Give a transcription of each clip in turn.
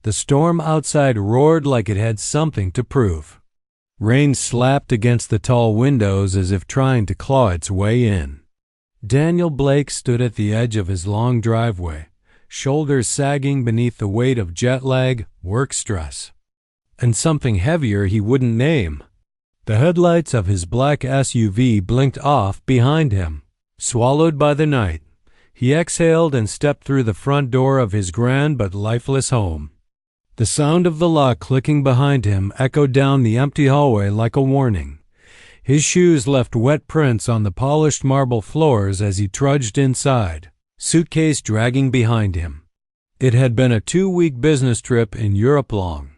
The storm outside roared like it had something to prove. Rain slapped against the tall windows as if trying to claw its way in. Daniel Blake stood at the edge of his long driveway, shoulders sagging beneath the weight of jet lag, work stress, and something heavier he wouldn't name. The headlights of his black SUV blinked off behind him. Swallowed by the night, he exhaled and stepped through the front door of his grand but lifeless home. The sound of the lock clicking behind him echoed down the empty hallway like a warning. His shoes left wet prints on the polished marble floors as he trudged inside, suitcase dragging behind him. It had been a 2-week business trip in Europe long.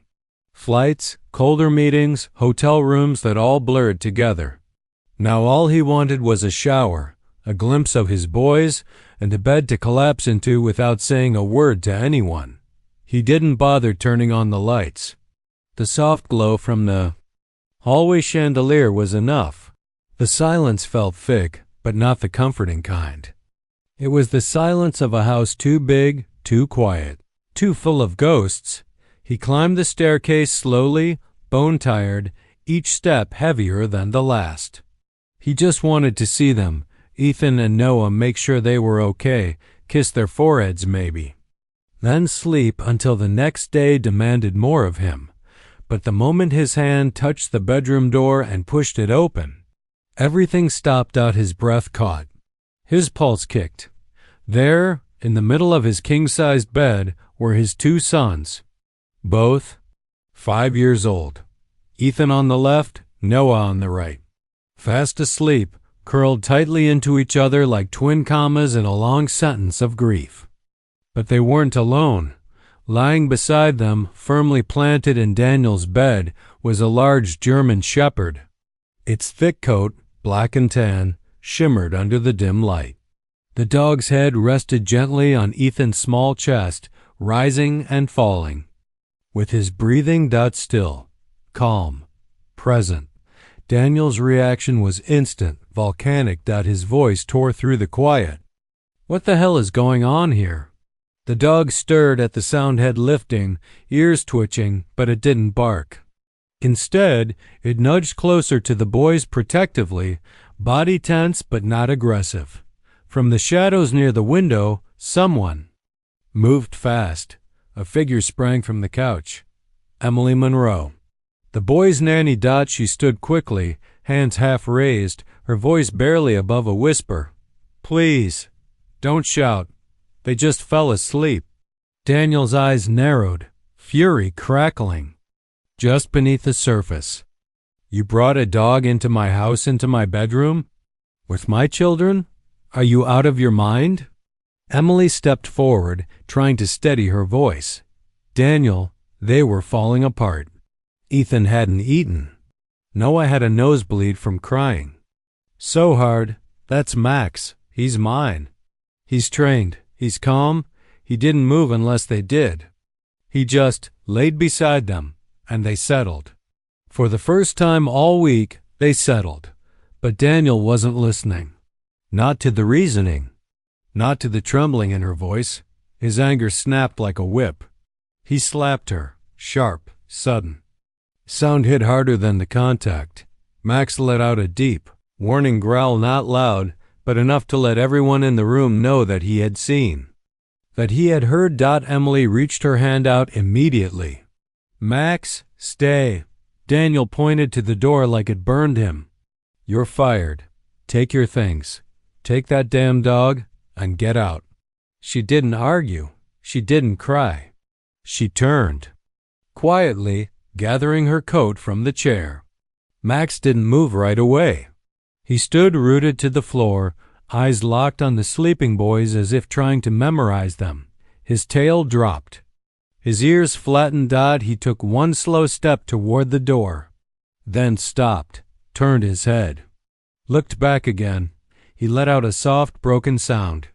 Flights, colder meetings, hotel rooms that all blurred together. Now all he wanted was a shower, a glimpse of his boys, and a bed to collapse into without saying a word to anyone. He didn't bother turning on the lights. The soft glow from the hallway chandelier was enough. The silence felt thick, but not the comforting kind. It was the silence of a house too big, too quiet, too full of ghosts. He climbed the staircase slowly, bone-tired, each step heavier than the last. He just wanted to see them, Ethan and Noah, make sure they were okay, kiss their foreheads maybe. Then sleep until the next day demanded more of him. But the moment his hand touched the bedroom door and pushed it open, everything stopped out. His breath caught. His pulse kicked. There, in the middle of his king-sized bed, were his 2 sons. Both 5 years old. Ethan on the left, Noah on the right. Fast asleep, curled tightly into each other like twin commas in a long sentence of grief. But they weren't alone. Lying beside them, firmly planted in Daniel's bed, was a large German shepherd. Its thick coat, black and tan, shimmered under the dim light. The dog's head rested gently on Ethan's small chest, rising and falling. With his breathing still, calm, present, Daniel's reaction was instant, volcanic. His voice tore through the quiet. "What the hell is going on here?" The dog stirred at the sound, head lifting, ears twitching, but it didn't bark. Instead, it nudged closer to the boys protectively, body tense but not aggressive. From the shadows near the window, someone moved fast. A figure sprang from the couch. Emily Monroe. The boy's nanny. She stood quickly, hands half raised, her voice barely above a whisper. "Please, don't shout. They just fell asleep." Daniel's eyes narrowed, fury crackling. Just beneath the surface. "You brought a dog into my house, into my bedroom? With my children? Are you out of your mind?" Emily stepped forward, trying to steady her voice. "Daniel, they were falling apart. Ethan hadn't eaten. Noah had a nosebleed from crying. So hard. That's Max. He's mine. He's trained. He's calm. He didn't move unless they did. He just laid beside them, and they settled. For the first time all week, they settled. But Daniel wasn't listening. Not to the reasoning. Not to the trembling in her voice. His anger snapped like a whip. He slapped her, sharp, sudden. Sound hit harder than the contact. Max let out a deep, warning growl, not loud, but enough to let everyone in the room know that he had seen, that he had heard. Emily reached her hand out immediately. "Max, stay." Daniel pointed to the door like it burned him. "You're fired. Take your things. Take that damn dog and get out." She didn't argue. She didn't cry. She turned. Quietly, gathering her coat from the chair. Max didn't move right away. He stood rooted to the floor, eyes locked on the sleeping boys as if trying to memorize them. His tail dropped. His ears flattened. He took one slow step toward the door, then stopped, turned his head, looked back again. He let out a soft, broken sound.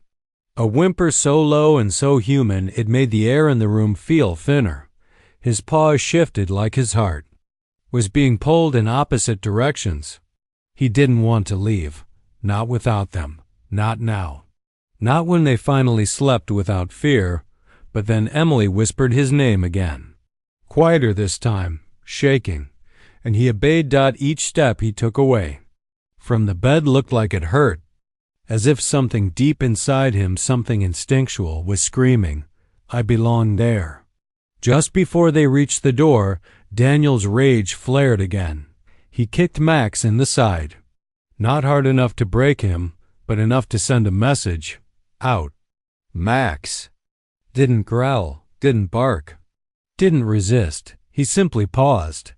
A whimper so low and so human it made the air in the room feel thinner. His paws shifted like his heart was being pulled in opposite directions. He didn't want to leave. Not without them. Not now. Not when they finally slept without fear. But then Emily whispered his name again. Quieter this time, shaking, and he obeyed. Each step he took away from the bed looked like it hurt, as if something deep inside him, something instinctual, was screaming, I belong there. Just before they reached the door, Daniel's rage flared again. He kicked Max in the side. Not hard enough to break him, but enough to send a message out. Max didn't growl, didn't bark, didn't resist. He simply paused.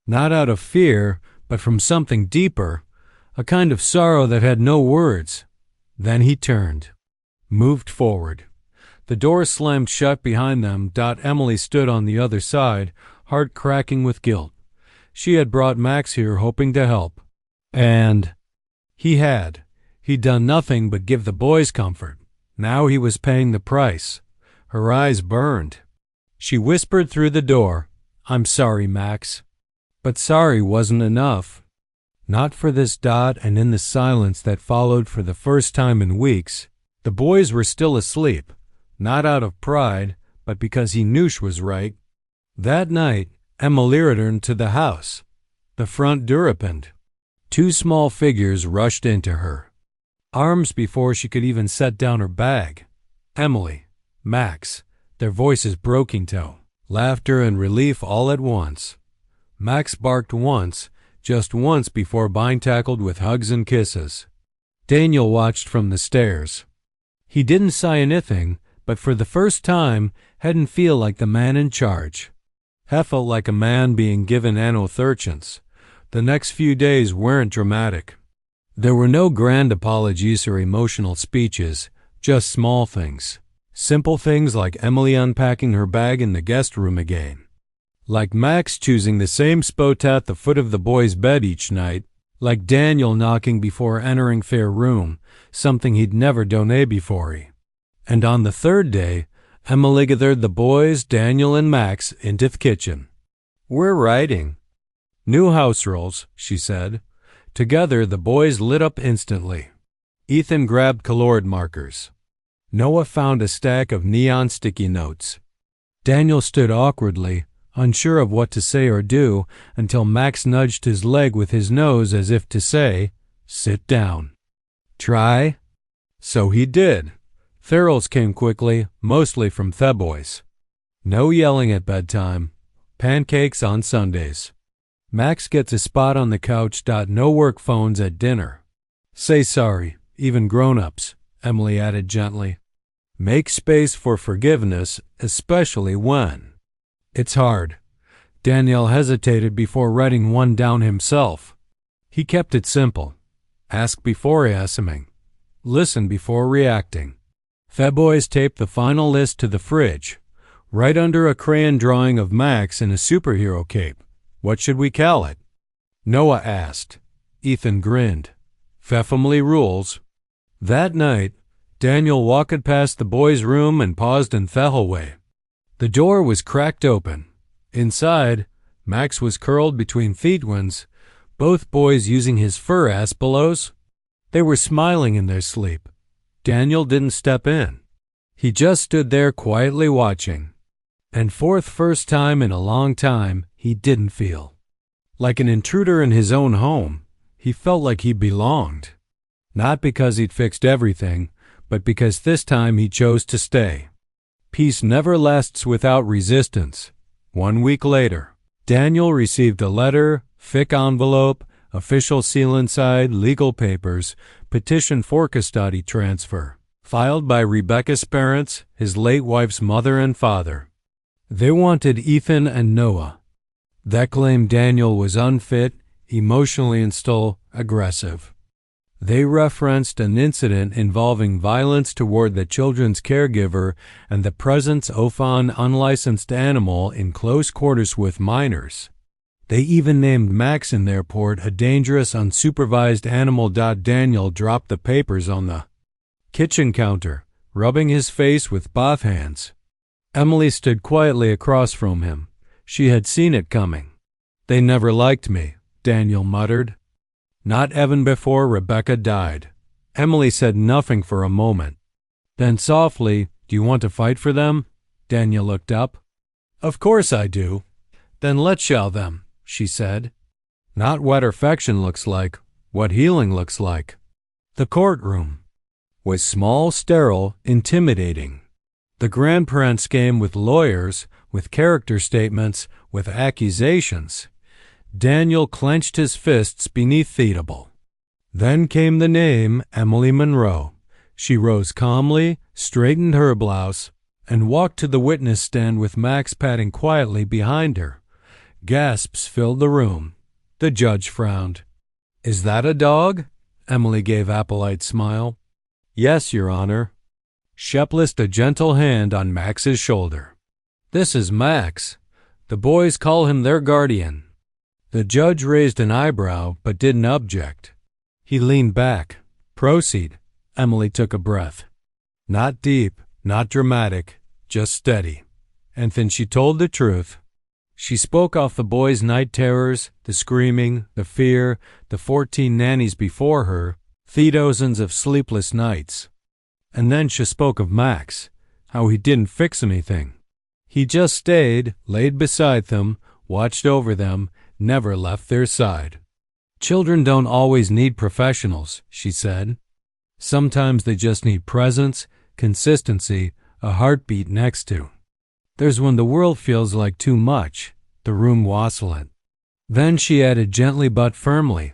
Not out of fear, but from something deeper, a kind of sorrow that had no words. Then he turned, moved forward. The door slammed shut behind them. Emily stood on the other side, heart cracking with guilt. She had brought Max here hoping to help. And he had. He'd done nothing but give the boys comfort. Now he was paying the price. Her eyes burned. She whispered through the door, I'm sorry, Max. But sorry wasn't enough. Not for this. And in the silence that followed, for the first time in weeks, the boys were still asleep, not out of pride, but because he knew she was right. That night, Emily returned to the house. The front door opened. Two small figures rushed into her, arms before she could even set down her bag. Emily, Max, their voices broke into laughter and relief all at once. Max barked once, just once, before being tackled with hugs and kisses. Daniel watched from the stairs. He didn't say anything, but for the first time hadn't feel like the man in charge. He felt like a man being given anotherchance. The next few days weren't dramatic. There were no grand apologies or emotional speeches, just small things. Simple things like Emily unpacking her bag in the guest room again. Like Max choosing the same spot at the foot of the boys' bed each night. Like Daniel knocking before entering their room, something he'd never done before. And on the third day, Emily gathered the boys, Daniel and Max, into the kitchen. We're writing. New house rules, she said. Together, the boys lit up instantly. Ethan grabbed colored markers. Noah found a stack of neon sticky notes. Daniel stood awkwardly, unsure of what to say or do, until Max nudged his leg with his nose as if to say, sit down. Try? So he did. Ferals came quickly, mostly from the boys. No yelling at bedtime. Pancakes on Sundays. Max gets a spot on the couch. No work phones at dinner. Say sorry, even grown-ups, Emily added gently. Make space for forgiveness, especially when it's hard. Daniel hesitated before writing one down himself. He kept it simple. Ask before assuming. Listen before reacting. The boys taped the final list to the fridge, right under a crayon drawing of Max in a superhero cape. What should we call it? Noah asked. Ethan grinned. Family rules. That night, Daniel walked past the boys' room and paused in the hallway. The door was cracked open. Inside, Max was curled between feetwins, both boys using his fur as pillows. They were smiling in their sleep. Daniel didn't step in. He just stood there quietly watching. And for the first time in a long time, he didn't feel like an intruder in his own home. He felt like he belonged. Not because he'd fixed everything, but because this time he chose to stay. Peace never lasts without resistance. 1 week later, Daniel received a letter, thick envelope, official seal inside, legal papers, petition for custody transfer, filed by Rebecca's parents, his late wife's mother and father. They wanted Ethan and Noah. That claimed Daniel was unfit, emotionally and still aggressive. They referenced an incident involving violence toward the children's caregiver and the presence of an unlicensed animal in close quarters with minors. They even named Max in their report a dangerous, unsupervised animal. Daniel dropped the papers on the kitchen counter, rubbing his face with both hands. Emily stood quietly across from him. She had seen it coming. They never liked me, Daniel muttered. Not even before Rebecca died. Emily said nothing for a moment. Then softly, do you want to fight for them? Daniel looked up. Of course I do. Then let's show them, she said. Not what affection looks like, what healing looks like. The courtroom was small, sterile, intimidating. The grandparents came with lawyers, with character statements, with accusations. Daniel clenched his fists beneath the table. Then came the name Emily Monroe. She rose calmly, straightened her blouse, and walked to the witness stand with Max padding quietly behind her. Gasps filled the room. The judge frowned. Is that a dog? Emily gave a polite smile. Yes, Your Honor. Shep placed a gentle hand on Max's shoulder. This is Max. The boys call him their guardian. The judge raised an eyebrow but didn't object. He leaned back. Proceed. Emily took a breath. Not deep, not dramatic, just steady. And then she told the truth. She spoke off the boys' night terrors, the screaming, the fear, the 14 nannies before her, the dozens of sleepless nights. And then she spoke of Max, how he didn't fix anything. He just stayed, laid beside them, watched over them, never left their side. Children don't always need professionals, she said. Sometimes they just need presence, consistency, a heartbeat next to. There's when the world feels like too much, the room wassailing. Then she added gently but firmly,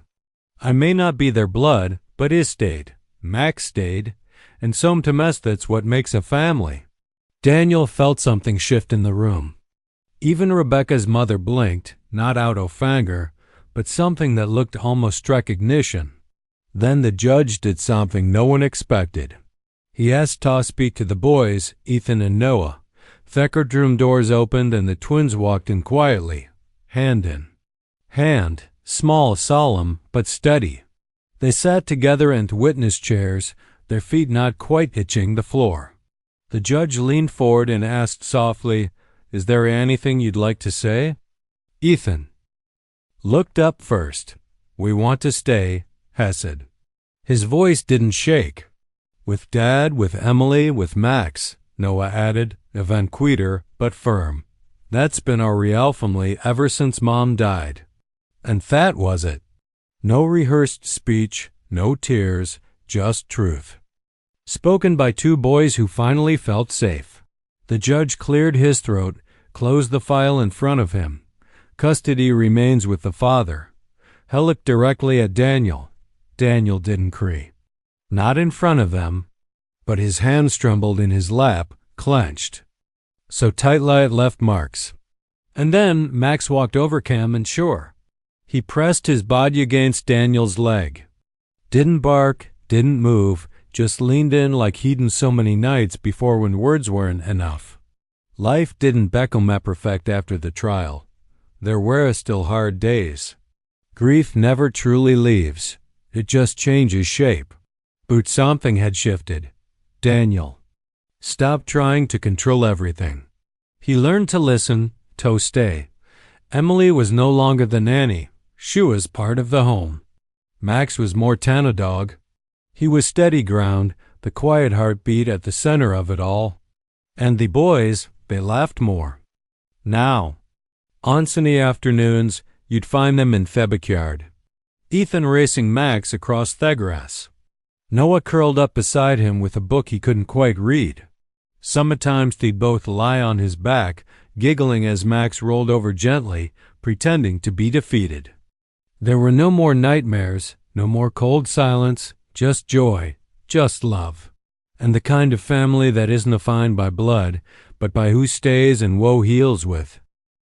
I may not be their blood, but is stayed. Max stayed, and some to mess that's what makes a family. Daniel felt something shift in the room. Even Rebecca's mother blinked, not out of anger, but something that looked almost recognition. Then the judge did something no one expected. He asked to speak to the boys, Ethan and Noah. The courtroom doors opened and the twins walked in quietly, hand in hand, small, solemn, but steady. They sat together in witness chairs, their feet not quite hitching the floor. The judge leaned forward and asked softly, Is there anything you'd like to say? Ethan looked up first. We want to stay, Hesed. His voice didn't shake. With Dad, with Emily, with Max, Noah added, evanqueter, but firm. That's been our real family ever since Mom died. And that was it. No rehearsed speech, no tears, just truth. Spoken by two boys who finally felt safe. The judge cleared his throat, closed the file in front of him. Custody remains with the father. He looked directly at Daniel. Daniel didn't cry. Not in front of them, but his hands trembled in his lap, clenched. So tightly it left marks. And then Max walked over Cam and Shore. He pressed his body against Daniel's leg. Didn't bark, didn't move, just leaned in like he'd done so many nights before when words weren't enough. Life didn't become perfect after the trial. There were still hard days. Grief never truly leaves. It just changes shape. But something had shifted. Daniel stopped trying to control everything. He learned to listen, to stay. Emily was no longer the nanny. She was part of the home. Max was more than a dog. He was steady ground, the quiet heartbeat at the center of it all. And the boys, they laughed more. Now, on sunny afternoons, you'd find them in the backyard. Ethan racing Max across the grass. Noah curled up beside him with a book he couldn't quite read. Sometimes they'd both lie on his back, giggling as Max rolled over gently, pretending to be defeated. There were no more nightmares, no more cold silence, just joy, just love. And the kind of family that isn't defined by blood, but by who stays and woe heals with.